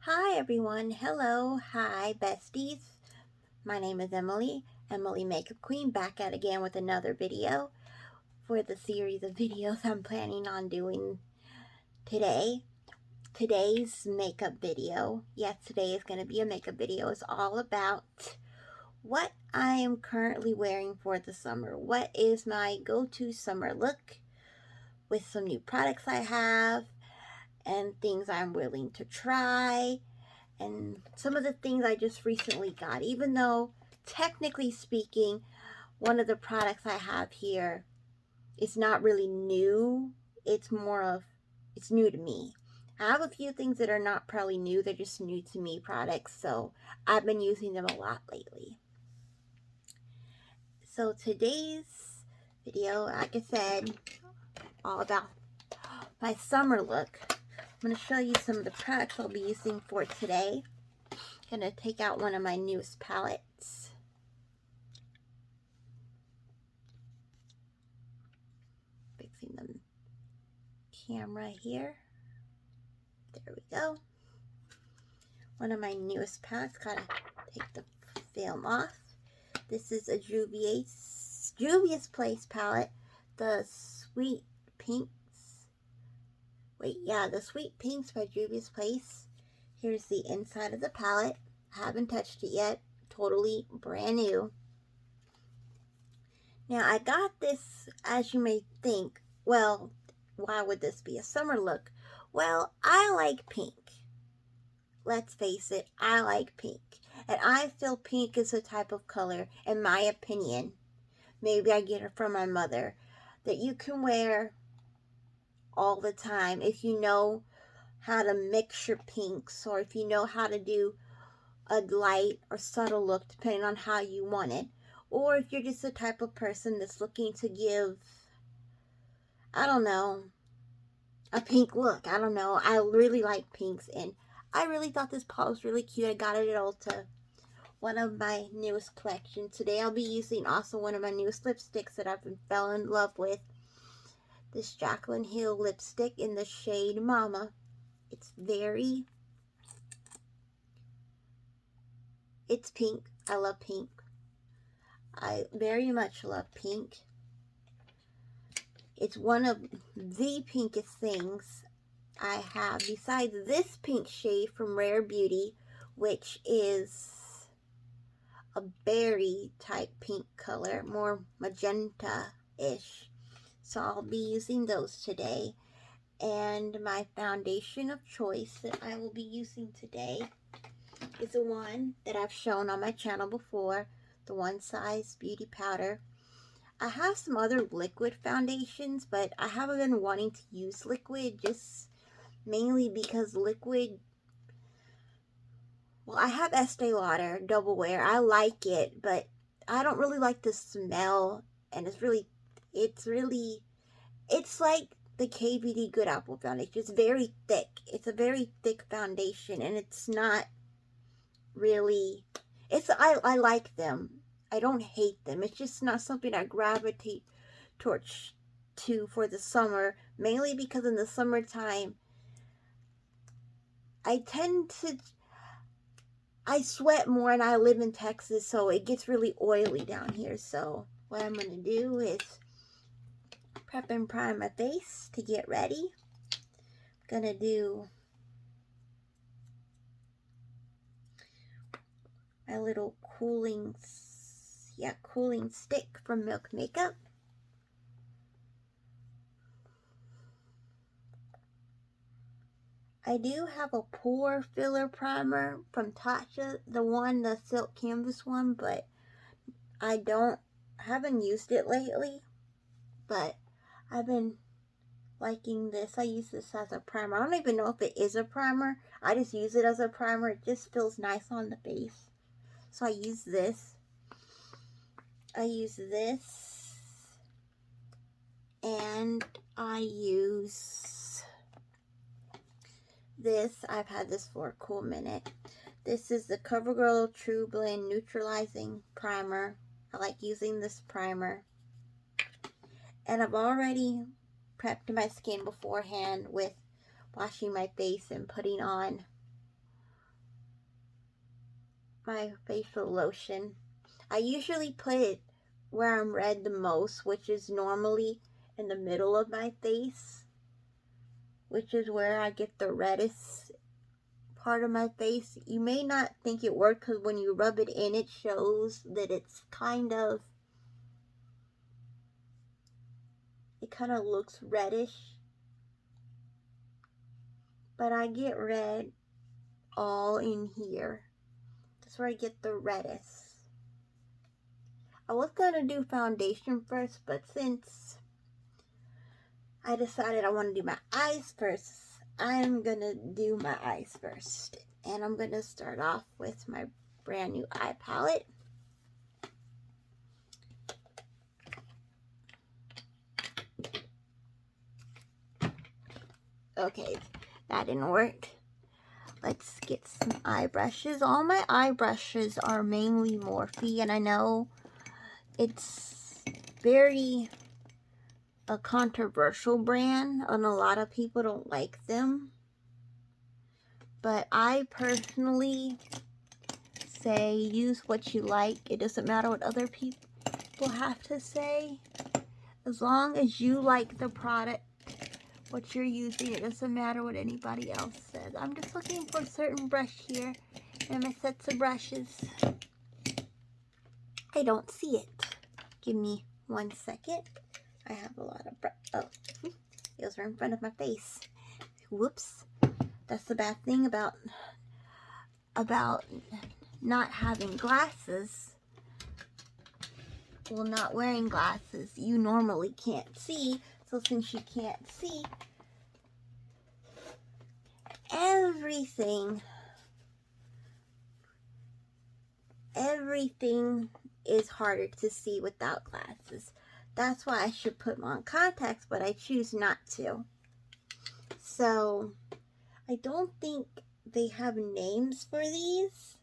Hi everyone, hello, hi besties. My name is Emily Makeup Queen, back at again with another video for the series of videos I'm planning on doing today. Today's makeup video, yes, today is going to be a makeup video, is all about what I am currently wearing for the summer. What is my go-to summer look with some new products I have and things I'm willing to try. And some of the things I just recently got, even though technically speaking, one of the products I have here is not really new. It's new to me. I have a few things that are not probably new, they're just new to me products, so I've been using them a lot lately. So today's video, like I said, all about my summer look. I'm going to show you some of the products I'll be using for today. I'm going to take out one of my newest palettes. Fixing the camera here. There we go. One of my newest palettes. Gotta take the film off. This is a Juvia's Place palette. The Sweet Pinks. The Sweet Pinks by Juvia's Place. Here's the inside of the palette. I haven't touched it yet. Totally brand new. Now I got this, as you may think, well, why would this be a summer look? Well, I like pink. Let's face it, I like pink. And I feel pink is a type of color, in my opinion, maybe I get it from my mother, that you can wear all the time if you know how to mix your pinks, or if you know how to do a light or subtle look depending on how you want it. Or if you're just the type of person that's looking to give, I don't know, a pink look. I don't know. I really like pinks, and I really thought this pot was really cute. I got it at Ulta. One of my newest collections. Today I'll be using also one of my newest lipsticks that I've fell in love with. This Jaclyn Hill lipstick in the shade Mama. It's pink. I love pink. I very much love pink. It's one of the pinkest things I have besides this pink shade from Rare Beauty, which is a berry type pink color, more magenta-ish. So I'll be using those today. And my foundation of choice that I will be using today is the one that I've shown on my channel before, the One Size Beauty Powder. I have some other liquid foundations, but I haven't been wanting to use liquid, just mainly because liquid, well, I have Estee Lauder Double Wear. I like it, but I don't really like the smell, and it's like the KVD Good Apple foundation. It's very thick. It's a very thick foundation, and it's not really, I like them. I don't hate them. It's just not something I gravitate towards for the summer, mainly because in the summertime, I sweat more, and I live in Texas, so it gets really oily down here. So what I'm going to do is prep and prime my face to get ready. I'm going to do my little cooling stick from Milk Makeup. I do have a pore filler primer from Tatcha, the silk canvas one, but I haven't used it lately, but I've been liking this. I use this as a primer. I don't even know if it is a primer. I just use it as a primer. It just feels nice on the face. So I use this. And I use this. I've had this for a cool minute. This is the CoverGirl True Blend Neutralizing Primer. I like using this primer. And I've already prepped my skin beforehand with washing my face and putting on my facial lotion. I usually put it where I'm red the most, which is normally in the middle of my face, which is where I get the reddest part of my face. You may not think it worked because when you rub it in, it shows that it kind of looks reddish, but I get red all in here. That's where I get the reddest. I was gonna do foundation first, but since I decided I want to do my eyes first, I'm gonna do my eyes first. And I'm gonna start off with my brand new eye palette. Okay, that didn't work. Let's get some eye brushes. All my eye brushes are mainly Morphe, and I know it's very a controversial brand, and a lot of people don't like them. But I personally say use what you like. It doesn't matter what other people have to say. As long as you like the product, what you're using, it doesn't matter what anybody else says. I'm just looking for a certain brush here in my sets of brushes. I don't see it. Give me 1 second. I have a lot of it was right in front of my face. Whoops. That's the bad thing about not having glasses. Well, not wearing glasses. You normally can't see. So since you can't see, everything is harder to see without glasses. That's why I should put them on contacts, but I choose not to. So I don't think they have names for these,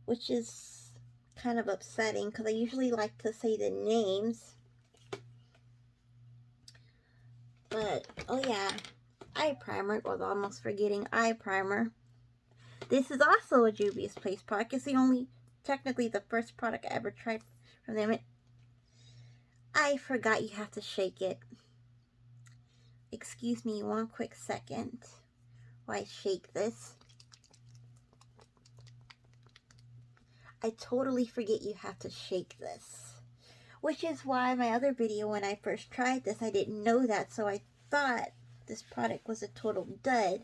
which is kind of upsetting because I usually like to say the names. But, oh yeah, eye primer. Was almost forgetting eye primer. This is also a Juvia's Place product. It's technically the first product I ever tried from them. I forgot you have to shake it. Excuse me 1 quick second while I shake this. I totally forget you have to shake this. Which is why my other video, when I first tried this, I didn't know that, so I thought this product was a total dud.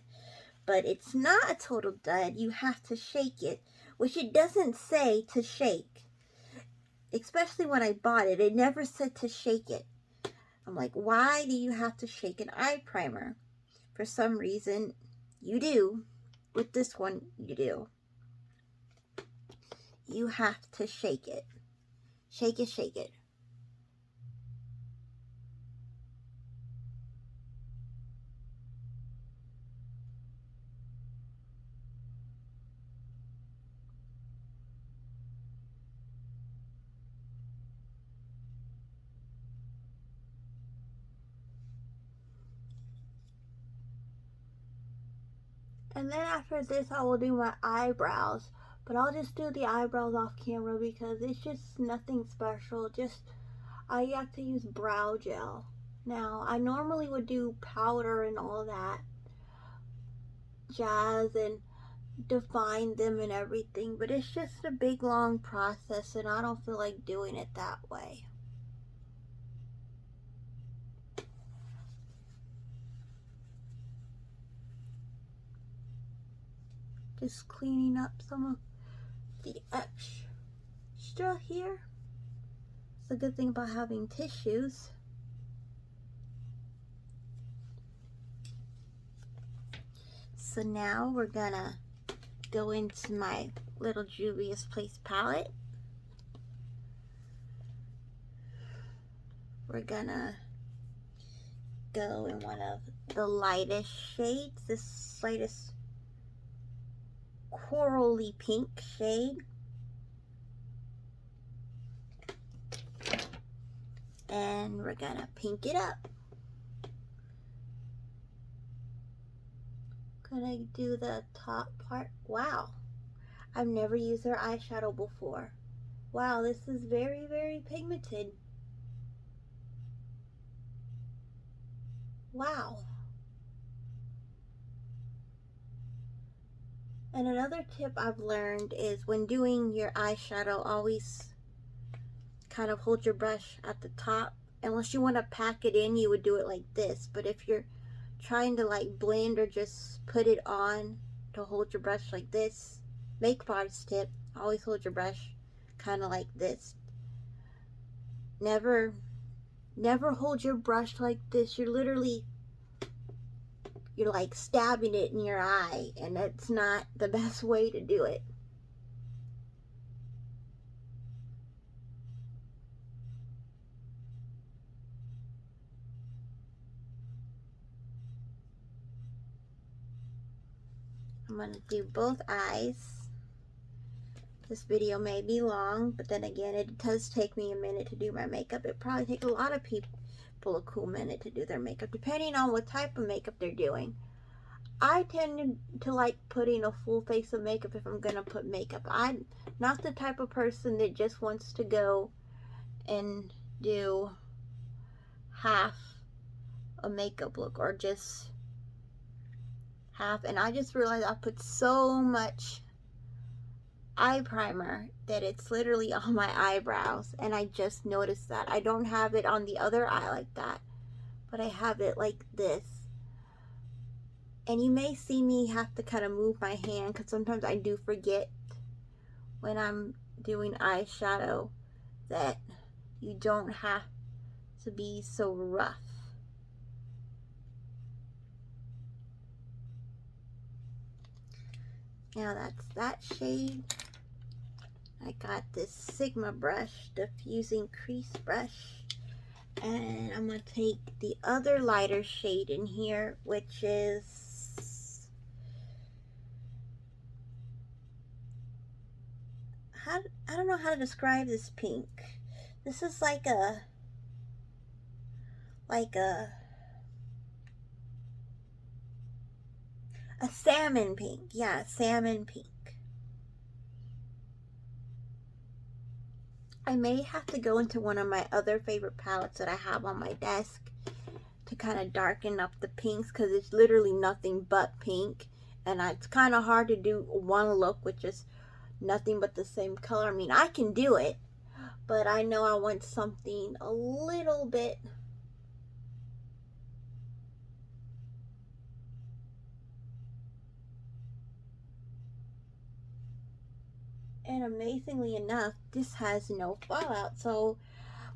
But it's not a total dud. You have to shake it, which it doesn't say to shake. Especially when I bought it, it never said to shake it. I'm like, why do you have to shake an eye primer? For some reason, you do. With this one, you do. You have to shake it. Shake it, shake it. And then after this, I will do my eyebrows. But I'll just do the eyebrows off camera because it's just nothing special. I have to use brow gel. Now, I normally would do powder and all that jazz and define them and everything. But it's just a big, long process and I don't feel like doing it that way. Just cleaning up some of the extra here. It's a good thing about having tissues. So now we're gonna go into my little Juvia's Place palette. We're gonna go in one of the lightest shades. This lightest corally pink shade. And we're gonna pink it up. Gonna do the top part. Wow. I've never used their eyeshadow before. Wow, this is very, very pigmented. Wow. And another tip I've learned is when doing your eyeshadow, always kind of hold your brush at the top. Unless you want to pack it in, you would do it like this. But if you're trying to like blend or just put it on, to hold your brush like this. Makeup artist tip, always hold your brush kind of like this. Never hold your brush like this. You're like stabbing it in your eye, and that's not the best way to do it. I'm going to do both eyes. This video may be long, but then again, it does take me a minute to do my makeup. It probably takes a lot of people a cool minute to do their makeup, depending on what type of makeup they're doing. I tend to like putting a full face of makeup if I'm going to put makeup. I'm not the type of person that just wants to go and do half a makeup look or just half. And I just realized I put so much eye primer that it's literally on my eyebrows, and I just noticed that. I don't have it on the other eye like that, but I have it like this. And you may see me have to kind of move my hand because sometimes I do forget when I'm doing eyeshadow that you don't have to be so rough. Now that's that shade. I got this Sigma brush, diffusing crease brush, and I'm going to take the other lighter shade in here, which is, I don't know how to describe this pink. This is like a salmon pink. Yeah, salmon pink. I may have to go into one of my other favorite palettes that I have on my desk to kind of darken up the pinks, because it's literally nothing but pink, and it's kind of hard to do one look with just nothing but the same color. I mean, I can do it, but I know I want something a little bit and amazingly enough, this has no fallout. So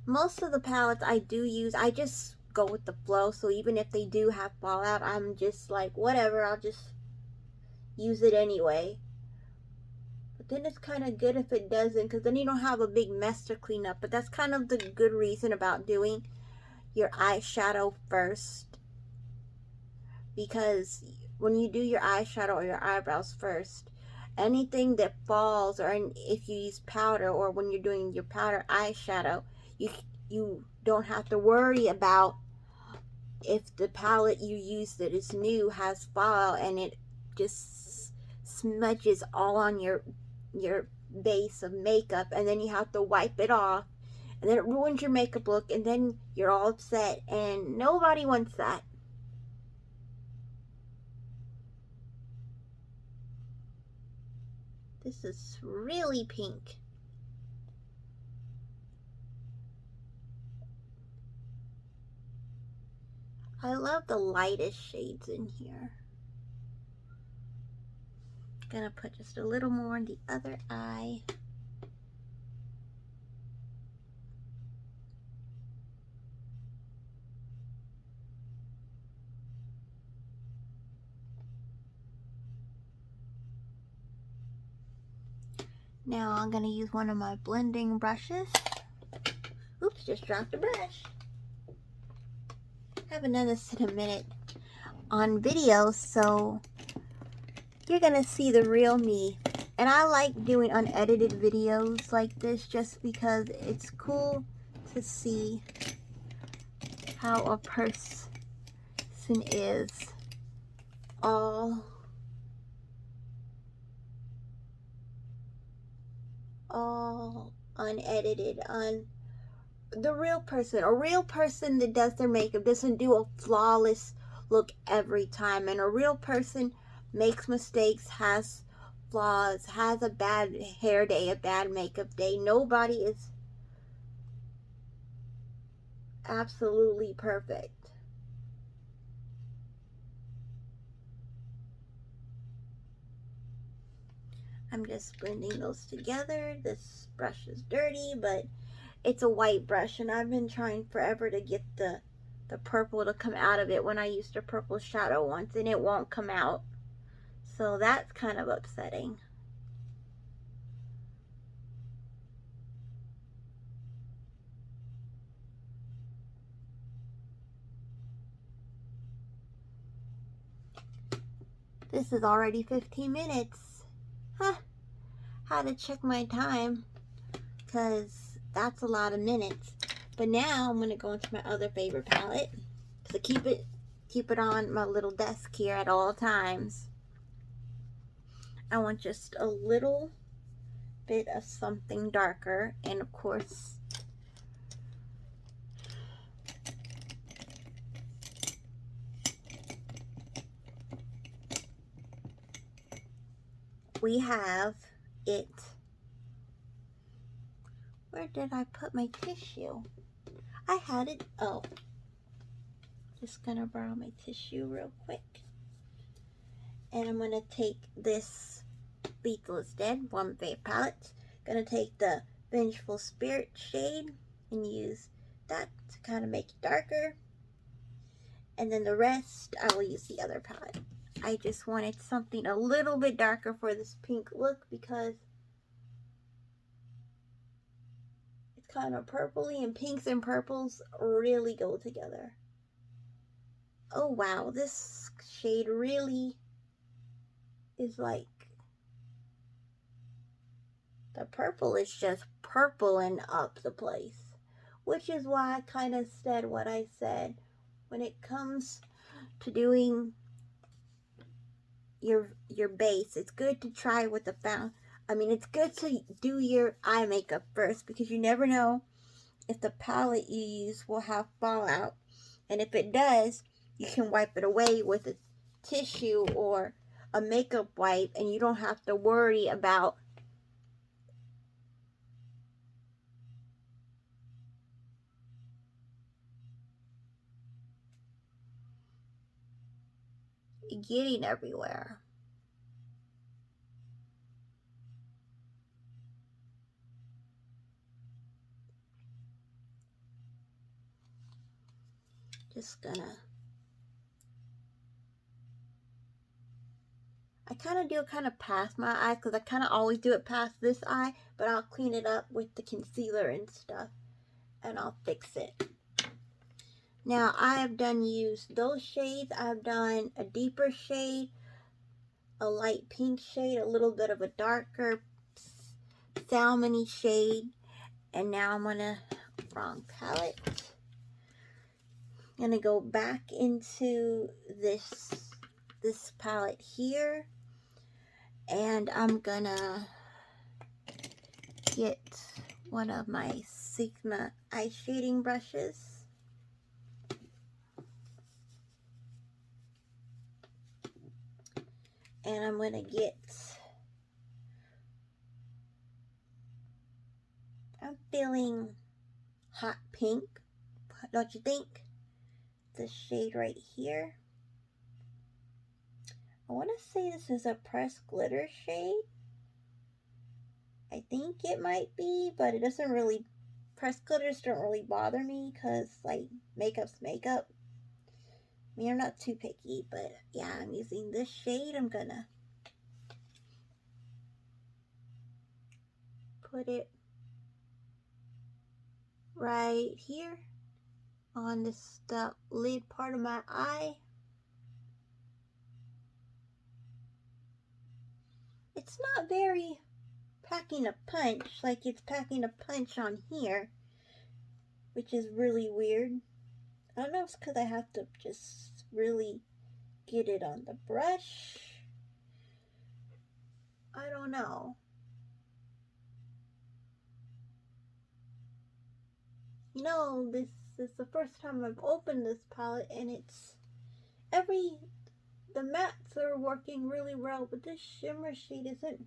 most of the palettes I do use, I just go with the flow. So even if they do have fallout, I'm just like, whatever, I'll just use it anyway. But then it's kind of good if it doesn't, because then you don't have a big mess to clean up. But that's kind of the good reason about doing your eyeshadow first, because when you do your eyeshadow or your eyebrows first, anything that falls, or if you use powder, or when you're doing your powder eyeshadow, you don't have to worry about if the palette you use that is new has fallout and it just smudges all on your base of makeup, and then you have to wipe it off, and then it ruins your makeup look, and then you're all upset, and nobody wants that. This is really pink. I love the lightest shades in here. Gonna put just a little more in the other eye. Now I'm gonna use one of my blending brushes. Oops, just dropped the brush. Haven't done this in a minute on video, so you're gonna see the real me. And I like doing unedited videos like this just because it's cool to see how a person is all all unedited, the real person. A real person that does their makeup doesn't do a flawless look every time, and a real person makes mistakes, has flaws, has a bad hair day, a bad makeup day. Nobody is absolutely perfect. I'm just blending those together. This brush is dirty, but it's a white brush, and I've been trying forever to get the purple to come out of it when I used a purple shadow once, and it won't come out. So that's kind of upsetting. This is already 15 minutes. Huh. Had to check my time because that's a lot of minutes. But now I'm going to go into my other favorite palette to keep it on my little desk here at all times. I want just a little bit of something darker, and of course we have it. Where did I put my tissue? I had it. Oh, just gonna borrow my tissue real quick. And I'm gonna take this Lethal is Dead One Fave palette. Gonna take the Vengeful Spirit shade and use that to kind of make it darker. And then the rest, I will use the other palette. I just wanted something a little bit darker for this pink look because it's kind of purpley, and pinks and purples really go together. Oh wow, this shade really is like, the purple is just purpling up the place, which is why I kind of said what I said. When it comes to doing your base, it's good to try with the it's good to do your eye makeup first, because you never know if the palette you use will have fallout, and if it does, you can wipe it away with a tissue or a makeup wipe, and you don't have to worry about getting everywhere. Just gonna, I kind of do it kind of past my eye, because I kind of always do it past this eye, but I'll clean it up with the concealer and stuff, and I'll fix it. Now, I have done used those shades. I've done a deeper shade, a light pink shade, a little bit of a darker salmony shade, and now I'm gonna, wrong palette, I'm gonna go back into this palette here, and I'm gonna get one of my Sigma eye shading brushes, and I'm gonna get, I'm feeling hot pink, don't you think? This shade right here. I want to say this is a pressed glitter shade. I think it might be, but it doesn't really, pressed glitters don't really bother me, because like, makeup's makeup. I mean, I'm not too picky, but yeah, I'm using this shade. I'm gonna put it right here on this the lid part of my eye. It's not very packing a punch, like it's packing a punch on here, which is really weird. I don't know if it's because I have to just really get it on the brush. I don't know. You know, this is the first time I've opened this palette, and the mattes are working really well, but this shimmer shade isn't.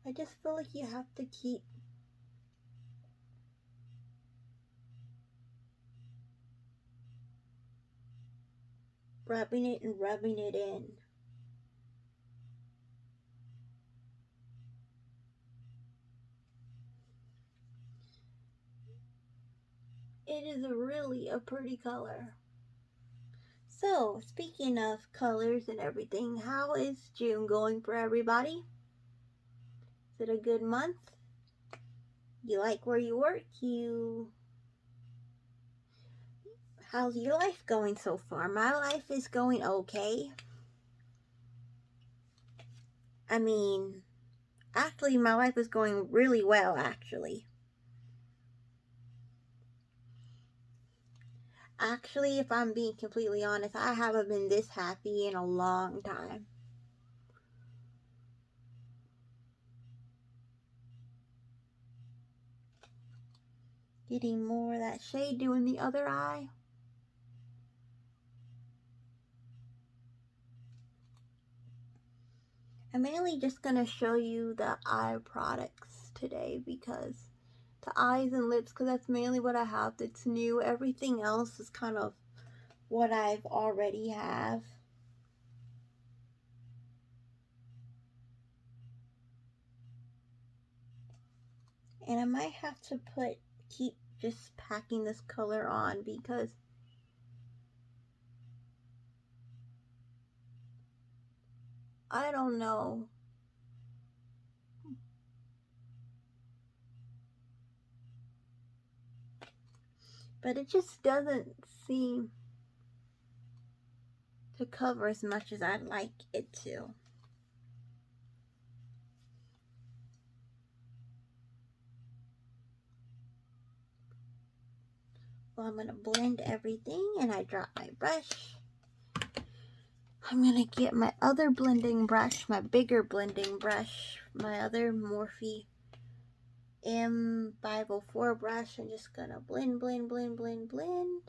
I just feel like you have to keep rubbing it and rubbing it in. It is really a pretty color. So, speaking of colors and everything, how is June going for everybody? Is it a good month? You like where you work? How's your life going so far? My life is going okay. I mean, actually, my life is going really well, actually. Actually, if I'm being completely honest, I haven't been this happy in a long time. Getting more of that shade, doing the other eye. I'm mainly just going to show you the eye products today because the eyes and lips, because that's mainly what I have that's new. Everything else is kind of what I've already have. And I might have to keep just packing this color on because I don't know. But it just doesn't seem to cover as much as I'd like it to. Well, I'm going to blend everything, and I drop my brush. I'm going to get my other blending brush, my bigger blending brush, my other Morphe M504 brush. I'm just going to blend, blend, blend, blend, blend.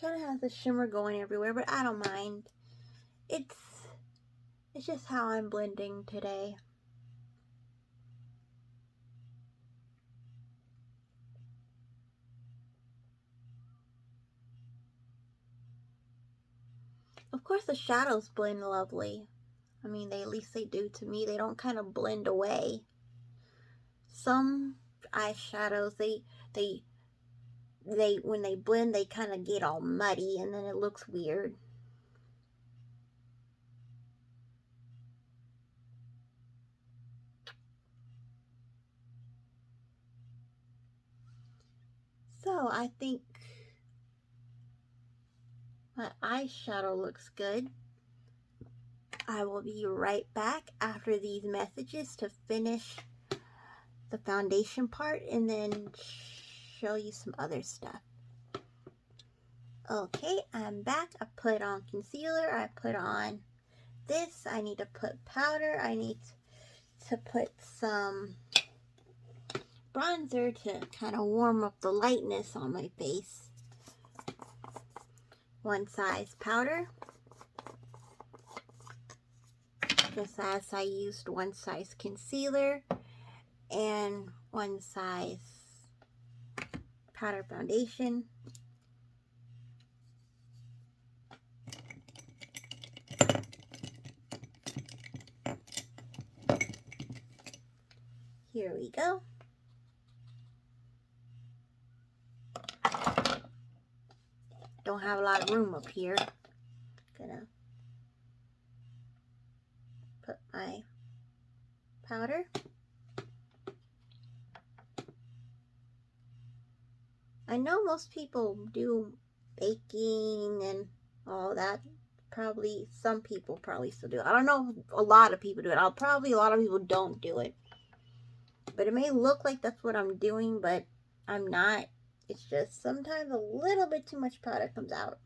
Kind of has the shimmer going everywhere, but I don't mind. It's just how I'm blending today. Of course the shadows blend lovely. I mean, at least they do to me. They don't kind of blend away. Some eyeshadows, they when they blend, they kind of get all muddy and then it looks weird. So I think my eyeshadow looks good. I will be right back after these messages to finish the foundation part and then show you some other stuff. Okay, I'm back. I put on concealer. I put on this. I need to put powder. I need to put some bronzer to kind of warm up the lightness on my face. One size powder, just as I used one size concealer and one size powder foundation. Here we go. Don't have a lot of room up here. Gonna put my powder. I know most people do baking and all that. Probably some people probably still do it. I don't know if a lot of people do it. A lot of people don't do it. But it may look like that's what I'm doing, but I'm not. It's just sometimes a little bit too much powder comes out.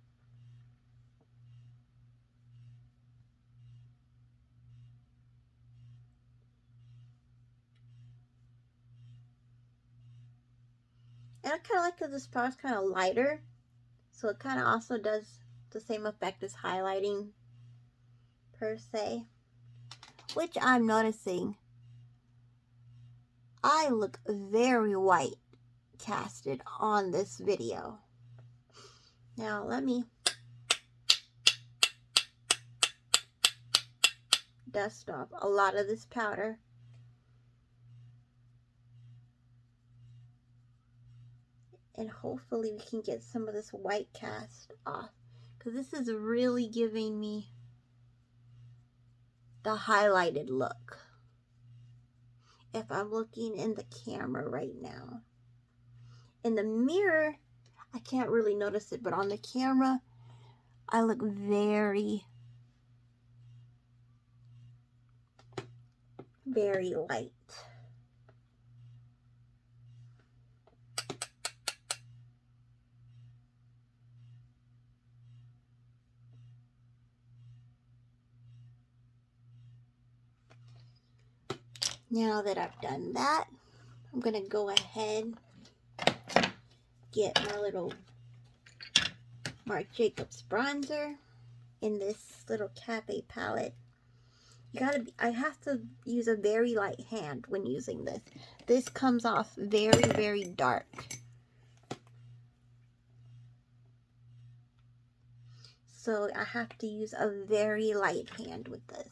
And I kind of like because this powder is kind of lighter. So it kind of also does the same effect as highlighting per se. Which I'm noticing I look very white casted on this video. Now let me dust off a lot of this powder. And hopefully we can get some of this white cast off. Because this is really giving me the highlighted look. If I'm looking in the camera right now. In the mirror, I can't really notice it. But on the camera, I look very, very light. Now that I've done that, I'm going to go ahead, get my little Marc Jacobs bronzer in this little cafe palette. I have to use a very light hand when using this. This comes off very, very dark. So I have to use a very light hand with this.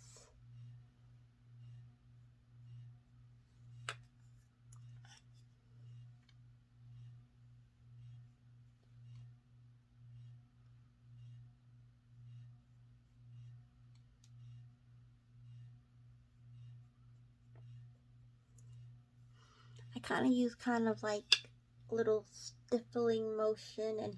I kind of use kind of like a little stippling motion and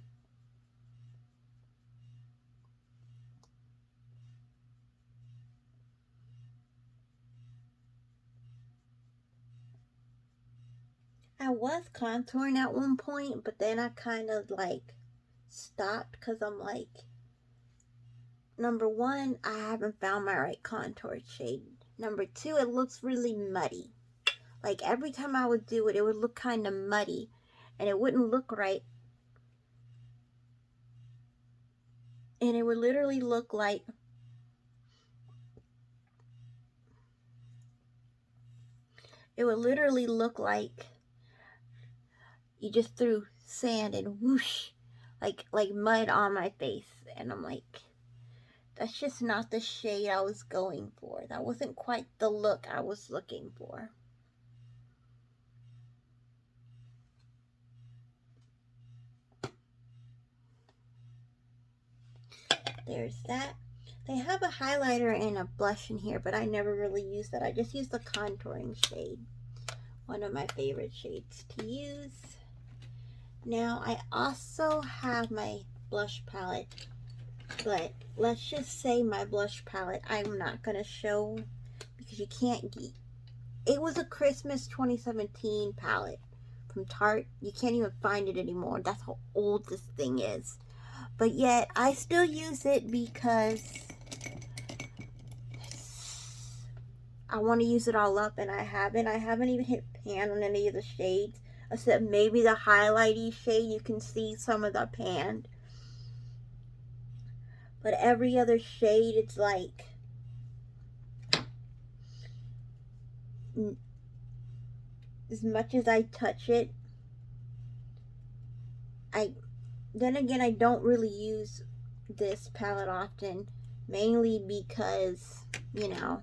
I was contouring at one point, but then I kind of like stopped because I'm like, number one, I haven't found my right contour shade. Number two, it looks really muddy. Like every time I would do it, it would look kind of muddy and it wouldn't look right. And it would literally look like you just threw sand and whoosh, like mud on my face. And I'm like, that's just not the shade I was going for. That wasn't quite the look I was looking for. There's that. They have a highlighter and a blush in here, but I never really use that. I just use the contouring shade. One of my favorite shades to use. Now, I also have my blush palette, but let's just say my blush palette I'm not going to show because you can't get. It was a Christmas 2017 palette from Tarte. You can't even find it anymore. That's how old this thing is. But yet, I still use it because I want to use it all up, and I haven't. I haven't even hit pan on any of the shades, except maybe the highlighty shade. You can see some of the pan. But every other shade, it's like as much as I touch it, then again, I don't really use this palette often, mainly because, you know,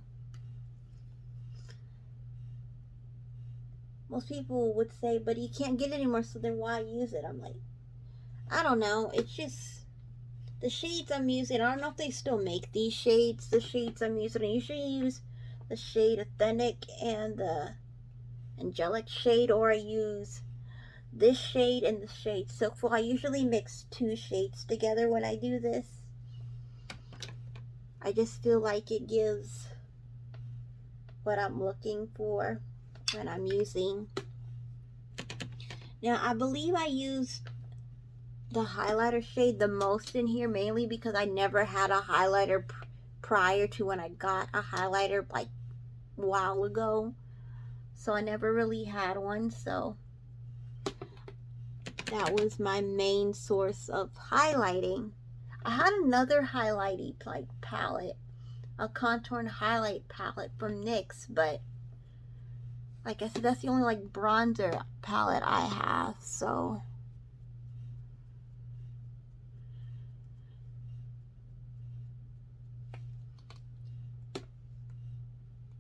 most people would say, but you can't get it anymore, so then why use it? I'm like, I don't know. It's just the shades I'm using. I don't know if they still make these shades. The shades I'm using, I usually use the shade Authentic and the Angelic shade, or I use this shade and the shade Silkful. I usually mix two shades together when I do this. I just feel like it gives what I'm looking for. that I'm using. Now, I believe I used the highlighter shade the most in here, mainly because I never had a highlighter prior to when I got a highlighter like a while ago. So I never really had one, so that was my main source of highlighting. I had another highlighting like palette, a contour and highlight palette from NYX, but like I said, that's the only like bronzer palette I have, so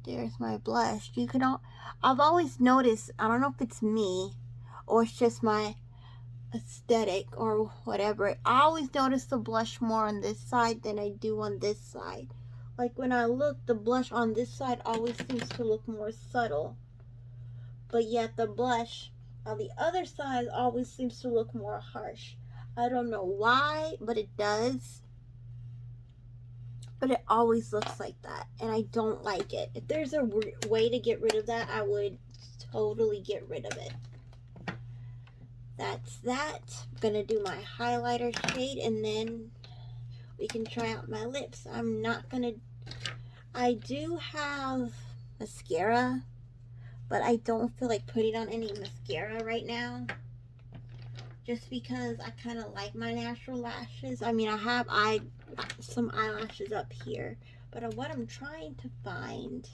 there's my blush. You can I've always noticed, I don't know if it's me or it's just my aesthetic or whatever, I always notice the blush more on this side than I do on this side. Like when I look, the blush on this side always seems to look more subtle, but yet the blush on the other side always seems to look more harsh. I don't know why, but it does. But it always looks like that, and I don't like it. If there's a way to get rid of that, I would totally get rid of it. That's that. I'm gonna do my highlighter shade, and then we can try out my lips. I do have mascara, but I don't feel like putting on any mascara right now, just because I kind of like my natural lashes. I mean, I have some eyelashes up here, but what I'm trying to find,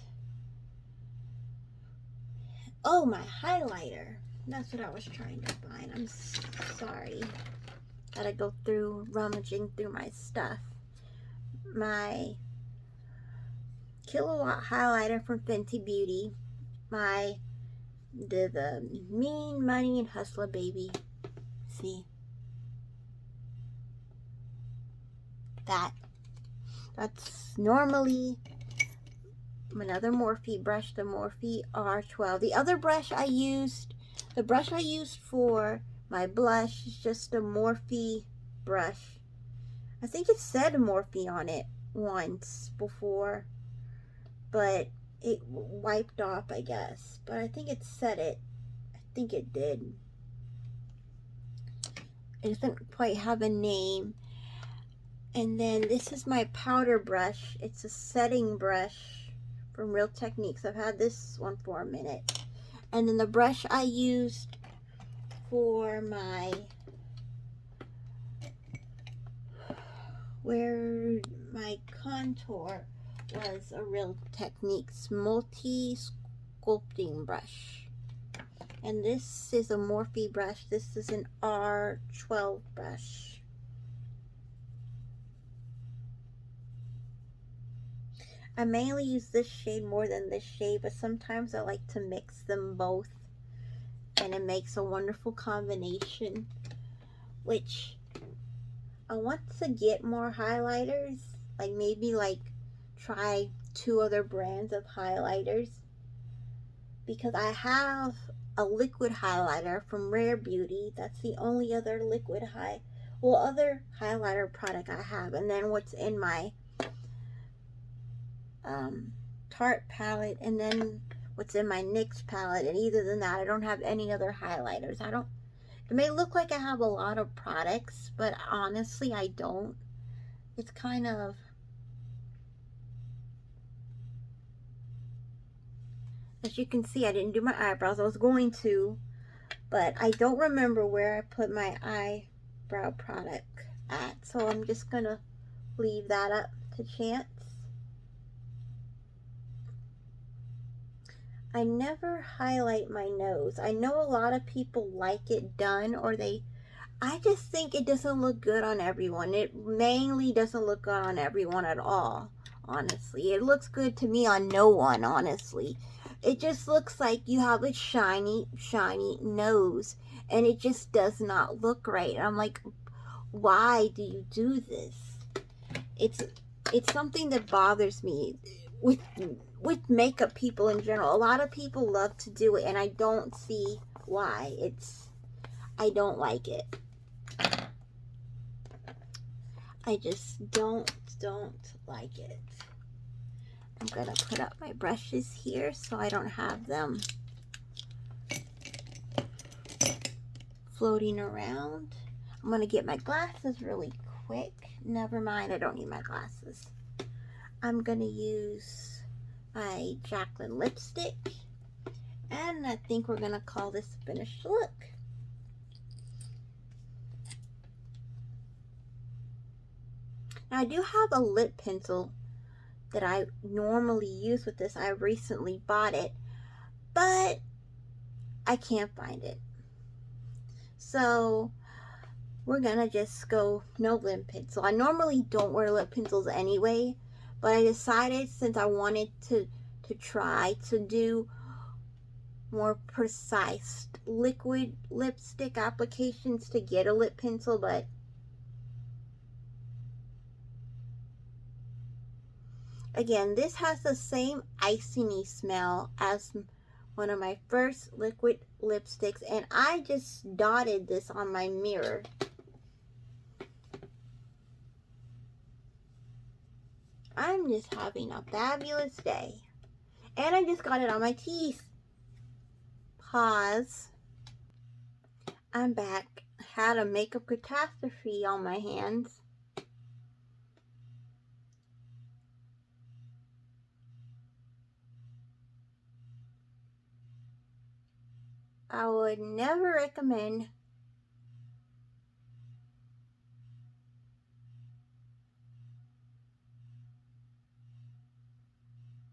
oh, my highlighter. That's what I was trying to find. I'm sorry. Gotta go through rummaging through my stuff. My Killawatt highlighter from Fenty Beauty. The Mean Money and Hustler Baby. See? That's normally another Morphe brush, the Morphe R12. The other brush I used, the brush I used for my blush is just a Morphe brush. I think it said Morphe on it once before, but it wiped off, I guess. But I think it said it. I think it did. It doesn't quite have a name. And then this is my powder brush. It's a setting brush from Real Techniques. I've had this one for a minute. And then the brush I used for my contour was a Real Techniques multi sculpting brush. And this is a Morphe brush. This is an R12 brush. I mainly use this shade more than this shade, but sometimes I like to mix them both, and it makes a wonderful combination, which I want to get more highlighters, like maybe like try 2 other brands of highlighters, because I have a liquid highlighter from Rare Beauty. That's the only other other highlighter product I have. And then what's in my Tarte palette, and then what's in my NYX palette. And either than that, I don't have any other highlighters. It may look like I have a lot of products, but honestly I don't. It's kind of, as you can see, I didn't do my eyebrows. I was going to, but I don't remember where I put my eyebrow product at, so I'm just gonna leave that up to chance. I never highlight my nose. I know a lot of people like it done, or I just think it doesn't look good on everyone. It mainly doesn't look good on everyone at all, honestly. It looks good to me on no one, honestly. It just looks like you have a shiny nose, and it just does not look right. And I'm like, why do you do this? It's something that bothers me with makeup people in general. A lot of people love to do it, and I don't see why. I don't like it. I just don't like it. I'm gonna put up my brushes here so I don't have them floating around. I'm going to get my glasses really quick. Never mind, I don't need my glasses. I'm going to use my Jaclyn lipstick. And I think we're going to call this a finished look. Now I do have a lip pencil that I normally use with this. I recently bought it, but I can't find it. So we're gonna just go no lip pencil. I normally don't wear lip pencils anyway, but I decided since I wanted to try to do more precise liquid lipstick applications to get a lip pencil, but again, this has the same icing-y smell as one of my first liquid lipsticks, and I just dotted this on my mirror. I'm just having a fabulous day. And I just got it on my teeth. Pause. I'm back. Had a makeup catastrophe on my hands. I would never recommend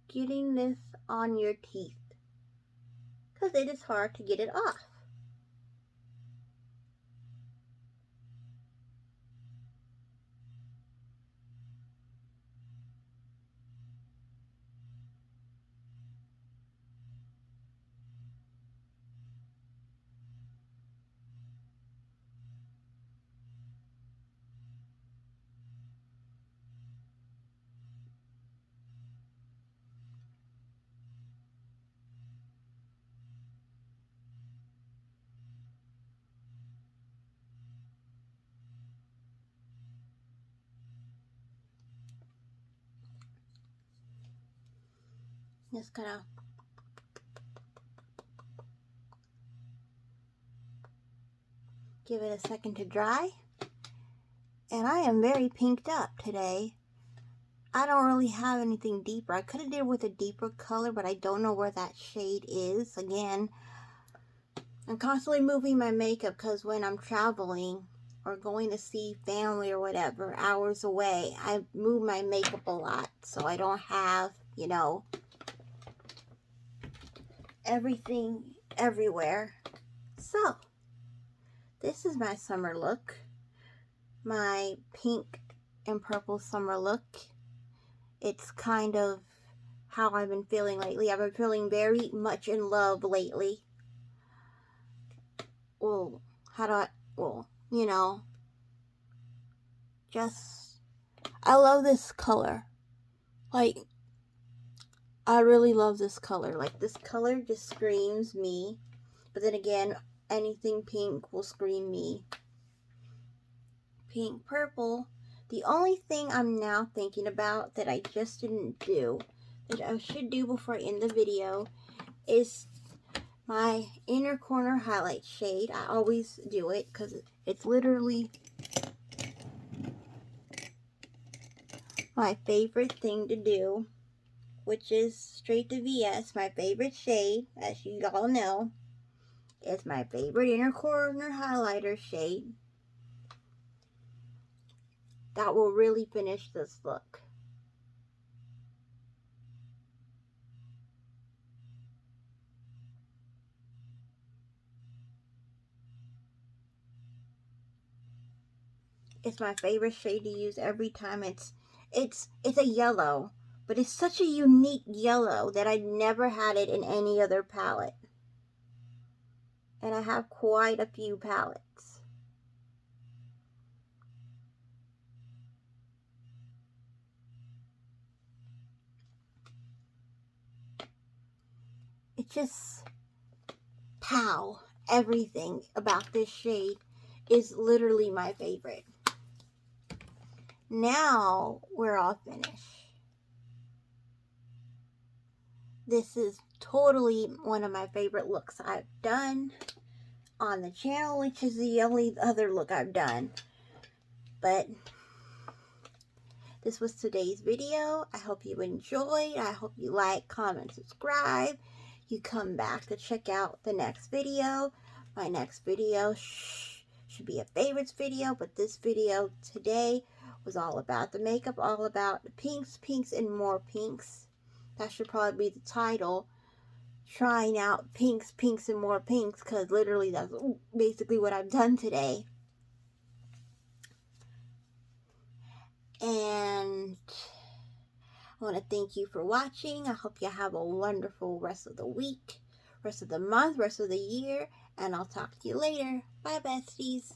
getting this on your teeth because it is hard to get it off. Just gonna give it a second to dry. And I am very pinked up today. I don't really have anything deeper. I could have did with a deeper color, but I don't know where that shade is. Again, I'm constantly moving my makeup because when I'm traveling or going to see family or whatever, hours away, I move my makeup a lot. So I don't have, you know, everything everywhere. So, this is my summer look. My pink and purple summer look. It's kind of how I've been feeling lately. I've been feeling very much in love lately. Well, you know, just, I love this color. Like, I really love this color. Like, this color just screams me. But then again, anything pink will scream me. Pink, purple. The only thing I'm now thinking about that I just didn't do, that I should do before I end the video, is my inner corner highlight shade. I always do it because it's literally my favorite thing to do, which is straight to VS. My favorite shade, as you all know, is my favorite inner corner highlighter shade. That will really finish this look. It's my favorite shade to use every time. It's a yellow, but it's such a unique yellow that I never had it in any other palette. And I have quite a few palettes. It just, pow, everything about this shade is literally my favorite. Now we're all finished. This is totally one of my favorite looks I've done on the channel, which is the only other look I've done. But this was today's video. I hope you enjoyed. I hope you like, comment, subscribe. You come back to check out the next video. My next video should be a favorites video, but this video today was all about the makeup, all about the pinks, pinks, and more pinks. That should probably be the title. Trying out pinks, pinks, and more pinks, because literally that's basically what I've done today. And I want to thank you for watching. I hope you have a wonderful rest of the week, rest of the month, rest of the year, and I'll talk to you later. Bye, besties.